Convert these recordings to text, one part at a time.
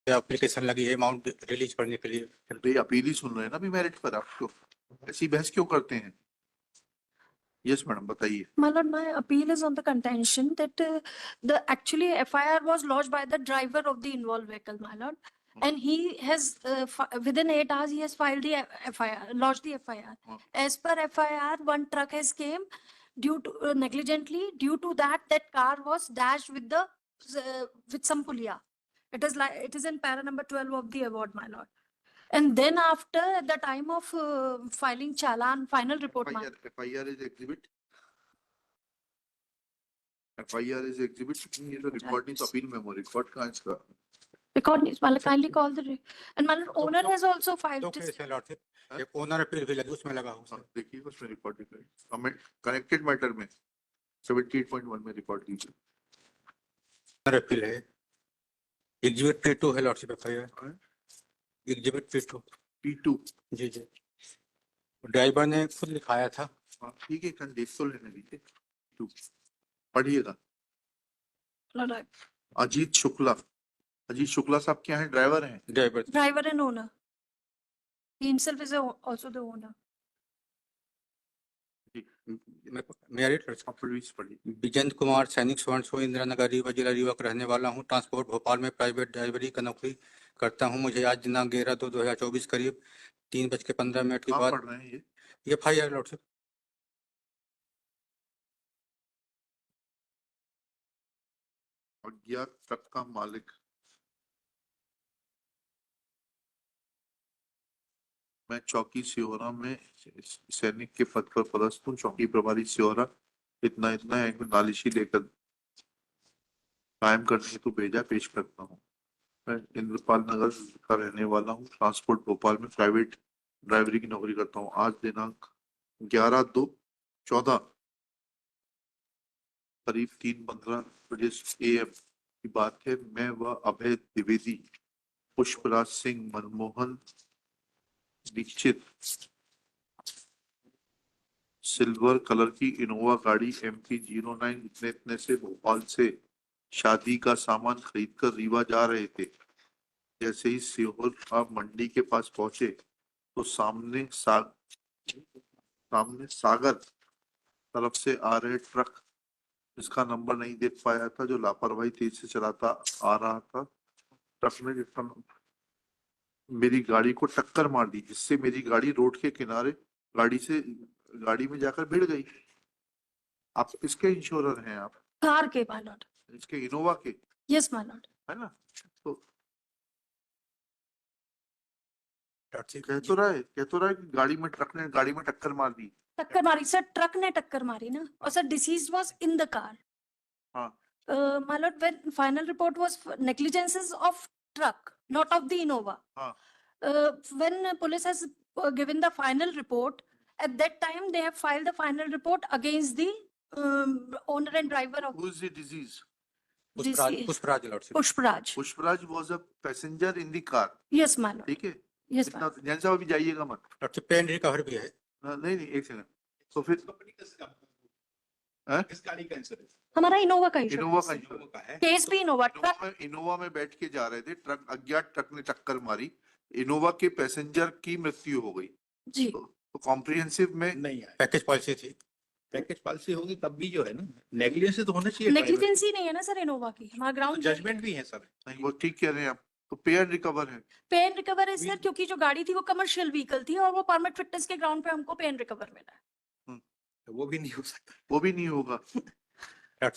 Application लगी है amount release करने के लिए। भाई अपील ही सुन रहे हैं ना अभी मेरिट पर, आपको ऐसी बहस क्यों करते हैं? यस मैडम बताइए। My lord, my appeal is on the contention that the actually FIR was lodged by the driver of the involved vehicle, my lord. And he has, within 8 hours, he has filed the FIR, lodged the FIR. As per FIR, one truck has came due to negligently, due to that car was dashed with the, with some pulia. It is like, it is in para number 12 of the award, my lord. And then after, at the time of filing challan, final report, my FIR is exhibit. FIR is exhibit. ये तो record नहीं तो appeal memo record कहाँ है इसका? record needs, Malak, kindly call the, and Malak, owner has also filed तो this. Case है lordship, एक ओनर अपील भी लगी उसमें लगा हूँ। हाँ, देखिए उसमें रिकॉर्ड दिख रहा है कनेक्टेड मैटर में 78.1 में रिकॉर्ड कीजिए। ओनर अपील है, एग्जिबिट P2 है lordship FIR, exhibit P2। P2 जी जी, ड्राइवर ने खुद लिखाया था। हाँ ठीक है, कल देख तो लेने दीजिए। 2 पढ़िएगा। Lord, अजीत शुक्ला, अजीत शुक्ला साहब क्या हैं? ड्राइवर हैं। Driver driver and owner. He himself is also the owner. Merit पढ़िए। विजेंद्र कुमार, सैनिक स्वर्ण सो इंदिरा नगर रीवा, जिला रीवा का रहने वाला हूँ। ट्रांसपोर्ट भोपाल में प्राइवेट ड्राइवरी का नौकरी करता हूँ। मुझे आज दिनांक 11/2/2024 करीब 3:15 के बाद पढ़ रहे हैं ये FIR लॉर्डशिप। अज्ञात ट्रक का मालिक मैं चौकी सिहोरा में सैनिक के पद पर पदस्थ हूँ। चौकी प्रभारी सिहोरा इतना एक नालिशी लेकर कायम करने हेतु भेजा पेश करता हूँ। मैं इंद्रपाल नगर का रहने वाला हूँ। ट्रांसपोर्ट भोपाल में प्राइवेट ड्राइवरी की नौकरी करता हूँ। आज दिनांक 11/2/14 करीब 3:15 बजे AM की बात है। मैं व अभय द्विवेदी, पुष्पराज सिंह, मनमोहन दीक्षित सिल्वर कलर की इनोवा गाड़ी MP 09 इतने से भोपाल से शादी का सामान खरीदकर रीवा जा रहे थे। जैसे ही सीहोर मंडी के पास पहुंचे तो सामने सागर तरफ से आ रहे ट्रक, इसका नंबर नहीं देख पाया था, जो लापरवाही तेज से चलाता आ रहा था। ट्रक ने मेरी गाड़ी को टक्कर मार दी, जिससे मेरी गाड़ी रोड के किनारे गाड़ी में जाकर भिड़ गई। आप किसके इंश्योरर हैं? आप कार के, my lord. इसके इनोवा के, Yes, my lord. है ना? तो लॉर्डशिप कह तो रहा है कि ट्रक ने गाड़ी में टक्कर मार दी। टक्कर मारी सर, ट्रक ने टक्कर मारी ना। और sir deceased was in the car. हाँ My lord, when final report was negligences of truck, not of the Innova. हाँ When police has given the final report, at that time they have filed the final report against the owner and driver of who is the disease? Pushparaj lordship. Pushparaj. Pushparaj was a passenger in the car। Yes, my lord. ठीक है, Yes, my इतना lord. ध्यान से अभी जाइएगा मत। Lordship pen recover भी है। नहीं एक सेकंड। तो फिर किस गाड़ी का इंश्योरेंस? हमारा इनोवा का इनोवा इंश्योरेंस का इंश्योरेंस का है। केस भी इनोवा ट्रक इनोवा में बैठ के जा रहे थे, अज्ञात ट्रक ने टक्कर मारी, इनोवा के पैसेंजर की मृत्यु हो गई। जी। तो कॉम्प्रिहेंसिव में नहीं है, पैकेज पॉलिसी थी। पैकेज पॉलिसी होगी तब भी जो है ना, नेग्लिजेंस तो होना चाहिए। नेग्लिजेंसी नहीं है ना सर इनोवा की, हमारा ग्राउंड जजमेंट भी है सर। नहीं, वो ठीक कह रहे हैं आप। तो पे एंड रिकवर है। पे एंड रिकवर है सर, क्योंकि जो गाड़ी थी वो कमर्शियल व्हीकल थी और वो परमिट फिटनेस के ग्राउंड पे हमको पे एंड रिकवर मिला है। तो वो भी नहीं हो सकता, वो भी नहीं होगा।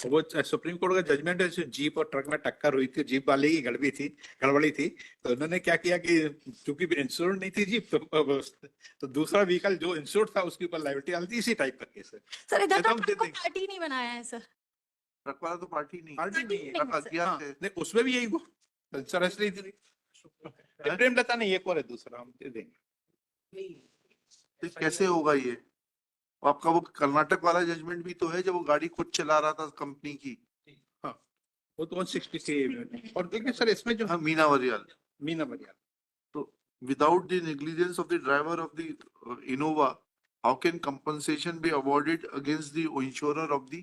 वो सुप्रीम कोर्ट का जजमेंट है। जीप और ट्रक में टक्कर हुई थी, जीप वाले की गड़बड़ी थी, तो उन्होंने क्या किया कि क्योंकि इंश्योर्ड नहीं थी जीप, तो दूसरा व्हीकल जो इंश्योर्ड था उसके ऊपर लायबिलिटी डाल दी। इसी टाइप का केस है सर इधर एकदम तो दे ट्रक को देंगे। पार्टी नहीं बनाया है सर। ट्रक वाला तो पार्टी नहीं, पार्टी नहीं है। ट्रक अज्ञात हाँ, है। नहीं, उसमें भी यही वो इंश्योरेंस नहीं थी। प्रेमलता नहीं, एक और है दूसरा, हम दे देंगे। तो कैसे होगा ये? आपका वो कर्नाटक वाला जजमेंट भी तो है जब वो गाड़ी खुद चला रहा था कंपनी की। हाँ, वो तो 160 से। और देखिए सर इसमें जो हाँ, मीना वरियाल। तो without the negligence of the driver of the Innova, how can compensation be awarded against the insurer of the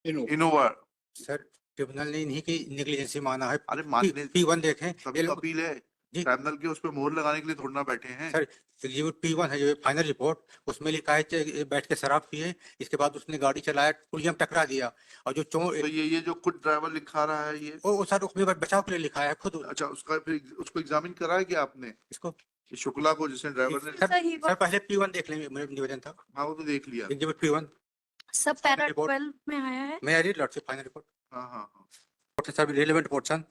Eno Innova? Sir tribunal ने इन्हीं की नेग्लिजेंसी माना है। अरे मानने P1 देखें, तभी ये तो लोग अपील है, जी ट्राइब्यूनल के उस पर मोहर लगाने के लिए थोड़ा ना बैठे हैं। सर, एग्जीक्यूट P1 है जो फाइनल रिपोर्ट, उसमें लिखा है कि बैठ के शराब पिए, इसके बाद उसने गाड़ी चलाया, पुलिया में टकरा दिया, और जो तो ये जो खुद ड्राइवर लिखा रहा है ये, वो सर उसमें बचाव के लिए लिखा है खुद अच्छा उसका फिर उसको एग्जामिन कराया क्या आपने, इसको। ये शुक्ला को जिसने ड्राइवर ने, सर, सर, he सर पहले P1 देख लेंगे, मेरा निवेदन था। हाँ वो तो देख लिया, एग्जीक्यूट P1 सब पैरा रिपोर्ट। 12 में आया है। मैं रीड लॉर्डशिप फाइनल रिपोर्ट। हाँ हाँ हाँ सब रिलेवेंट पोर्शन।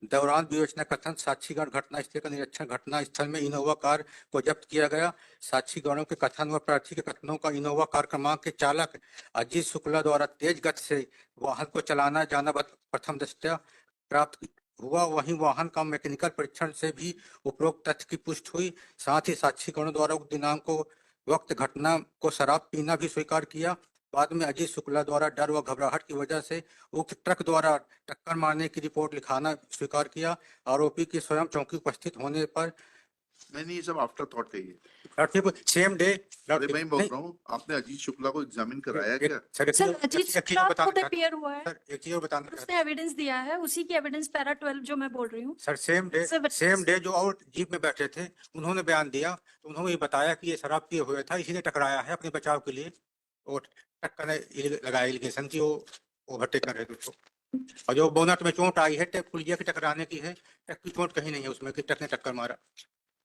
दौरान विवेचना कथन साक्षीगण घटना स्थल का निरीक्षण, घटना स्थल में इनोवा कार को जब्त किया गया। साक्षीगणों के कथन व प्रार्थी के कथनों का इनोवा कार क्रमांक के चालक अजीत शुक्ला द्वारा तेज गति से वाहन को चलाना जाना प्रथम दृष्टया प्राप्त हुआ। वहीं वाहन का मैकेनिकल परीक्षण से भी उपरोक्त तथ्य की पुष्टि हुई। साथ ही साक्षीगणों द्वारा उक्त दिनांक को वक्त घटना को शराब पीना भी स्वीकार किया। बाद में अजीत शुक्ला द्वारा डर व घबराहट की वजह से उक्त ट्रक द्वारा टक्कर मारने की रिपोर्ट लिखाना स्वीकार किया। आरोपी की स्वयं चौकी उपस्थित होने पर नहीं ये सब आफ्टर थॉट है ये, सेम डे अरे मैं बोल रहा हूँ आपने अजीत शुक्ला को एग्जामिन कराया क्या? सर, अजीत शुक्ला खुद अपीयर हुआ है, सर एक चीज और बताना चाहता उसने एविडेंस दिया है, उसी की एविडेंस पैरा 12 जो मैं बोल रही हूँ। हूं। सर सेम डे जो और जीप में बैठे थे उन्होंने बयान दिया, तो उन्होंने ये बताया कि ये शराब पिए हुए था, इसी ने टकराया है अपने बचाव के लिए, और टक्कर ने लगाया एलिगेशन की वो ओवरटेक कर रहे थे उसको। और जो बोनट में चोट आई है पुलिया के टकराने की है, ट्रक की चोट कहीं नहीं है उसमें कि ट्रक ने टक्कर मारा।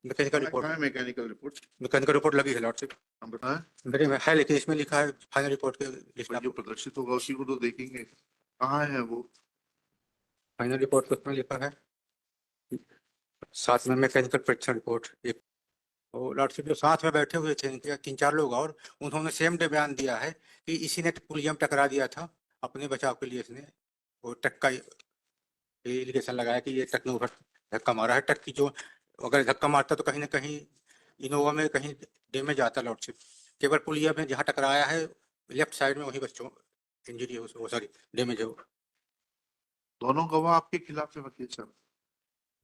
मैकेनिकल मैकेनिकल रिपोर्ट लगी है लॉर्डशिप, हम बताएं, मेरे में है, लेकिन इसमें लिखा है फाइनल रिपोर्ट के लिस्ट। जो प्रदर्शित होगा उसी को तो देखेंगे, कहाँ है वो? फाइनल रिपोर्ट उसमें लिखा है, साथ में मैकेनिकल परीक्षण रिपोर्ट। एक वो लॉर्डशिप जो साथ में बैठे हुए थे इनके 3-4 लोग, और उन्होंने सेम डे बयान दिया है कि इसी ने पुलिया में टकरा दिया था अपने बचाव के लिए। इसने वो ट्रक का एलिगेशन लगाया कि ये ट्रक ने ऊपर धक्का मारा है। ट्रक की जो अगर धक्का मारता तो कहीं ना कहीं इनोवा में कहीं डैमेज आता लॉर्डशिप, केवल पुलिया में जहाँ टकराया है लेफ्ट साइड में वही बच्चों इंजरी है, वो सॉरी डैमेज है वो। दोनों गवाह आपके खिलाफ है वकील साहब?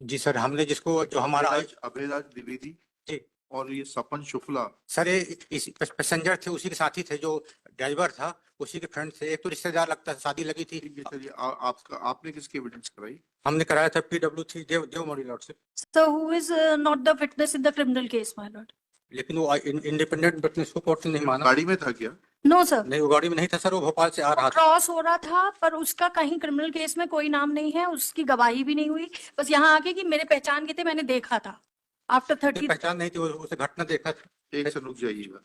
जी सर, हमने जिसको जो हमारा अभयराज द्विवेदी जी और ये सपन शुक्ला, सर इस पैसेंजर थे, उसी के साथी थे, जो ड्राइवर था उसी के फ्रेंड से, एक तो रिश्तेदार लगता है, शादी लगी थी। ठीक है चलिए, आपका आपने किसकी एविडेंस कराई? हमने कराया था PW3 देवमोड़ी lordship, So who is not the witness in the criminal case, my lord? लेकिन वो इंडिपेंडेंट विटनेस को कोर्ट ने नहीं माना। गाड़ी में था क्या? No sir. नहीं, वो गाड़ी में नहीं था सर, वो भोपाल से आ रहा था। क्रॉस हो रहा था, पर उसका कहीं क्रिमिनल केस में कोई नाम नहीं है, उसकी गवाही भी नहीं हुई, बस यहाँ आके कि मेरे पहचान के थे, मैंने देखा था आफ्टर 30। पहचान नहीं थी, उसे घटना देखा था। एक से रुक जाइएगा,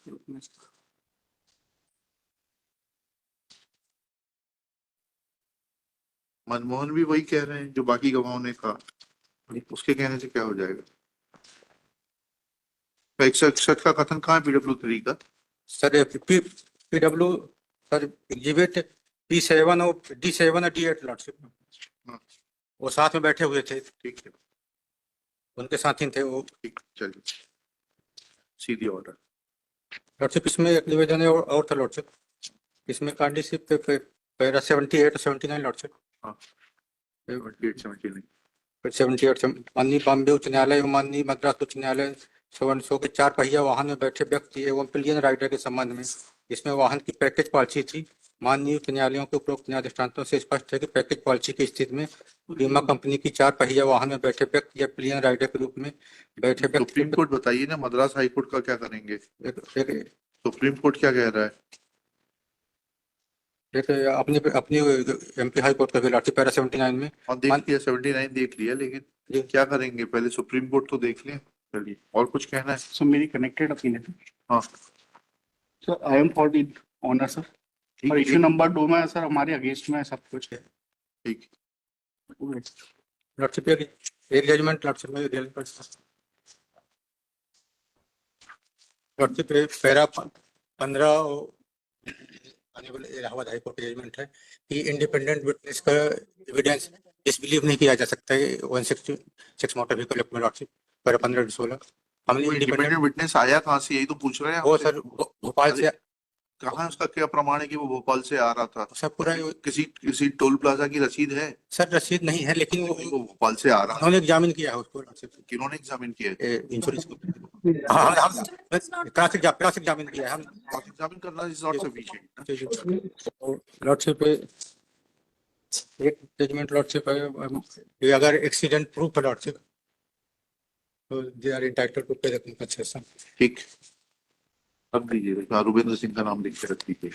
मनमोहन भी वही कह रहे हैं जो बाकी गवाहों ने कहा, उसके कहने से क्या हो जाएगा? 161 का कथन कहाँ है PW3 का? Sir PW sir exhibit D7 और D8 लॉर्डशिप, हाँ। वो साथ में बैठे हुए थे, ठीक है, उनके साथी थे वो। ठीक चलिए, सीधी ऑर्डर। लॉर्डशिप इसमें एक निवेदन है और था लॉर्डशिप, इसमें कांडीशिप पे पैरा 78 और 79 लॉर्डशिप। हाँ 78 फिर 78 माननीय बॉम्बे उच्च न्यायालय एवं माननीय मद्रास उच्च न्यायालय सो के 4 पहिया वाहन में बैठे व्यक्ति एवं पिलियन राइडर के संबंध में, इसमें वाहन की पैकेज पॉलिसी थी। माननीय उच्च न्यायालयों के उपरोक्त न्याय दृष्टांतों से स्पष्ट है कि पैकेज पॉलिसी की स्थिति में बीमा कंपनी की 4 पहिया वाहन में बैठे व्यक्ति या पिलियन राइडर के रूप में बैठे व्यक्ति सुप्रीम कोर्ट बताइए ना, मद्रास हाई कोर्ट का क्या करेंगे? सुप्रीम कोर्ट क्या कह रहा है? अपनी MP हाई कोर्ट का भी लॉर्डशिप पैरा 79 में, और देख लिया 79 देख लिया, लेकिन क्या करेंगे? पहले सुप्रीम कोर्ट तो देख लें। चलिए, और कुछ कहना है? सर मेरी कनेक्टेड ओपिनियन है। हाँ sir I am for the honour sir, ठीक और है, इश्यू नंबर 2 में सर हमारे अगेंस्ट में सब कुछ है। ठीक लॉर्डशिप एक जजमेंट लॉर्डशिप में lordship para 15 Allahabad high court judgment है कि इंडिपेंडेंट विटनेस का एविडेंस डिसबिलीव नहीं किया जा सकता है 166 मोटर व्हीकल एक्ट में लॉर्डशिप पैरा 15-16। हमने इंडिपेंडेंट विटनेस आया कहाँ से, यही तो पूछ रहे हैं वो आपसे। सर भोपाल से, कहाँ है उसका क्या प्रमाण है कि वो भोपाल से आ रहा था? सब पूरा किसी टोल प्लाजा की रसीद है? सर रसीद नहीं है, लेकिन वो भोपाल से आ रहा था। उन्होंने एग्जामिन किया है उसको लॉर्डशिप, किन्होंने एग्जामिन किया है? इंश्योरेंस को। हाँ हम क्रॉस एग्जामिन किया है हम। एग्जामिन करना इज नॉट सफिशिएंट। लॉर्डशिप एक जजमेंट लॉर्डशिप है, ये अगर एक्सीडेंट प्रूफ है लॉर्डशिप तो दे आर इंटाइटल्ड टू पे द कंपनसेशन। ठीक, अब दीजिए, रुपेंद्र सिंह का नाम लिख के रख दीजिए।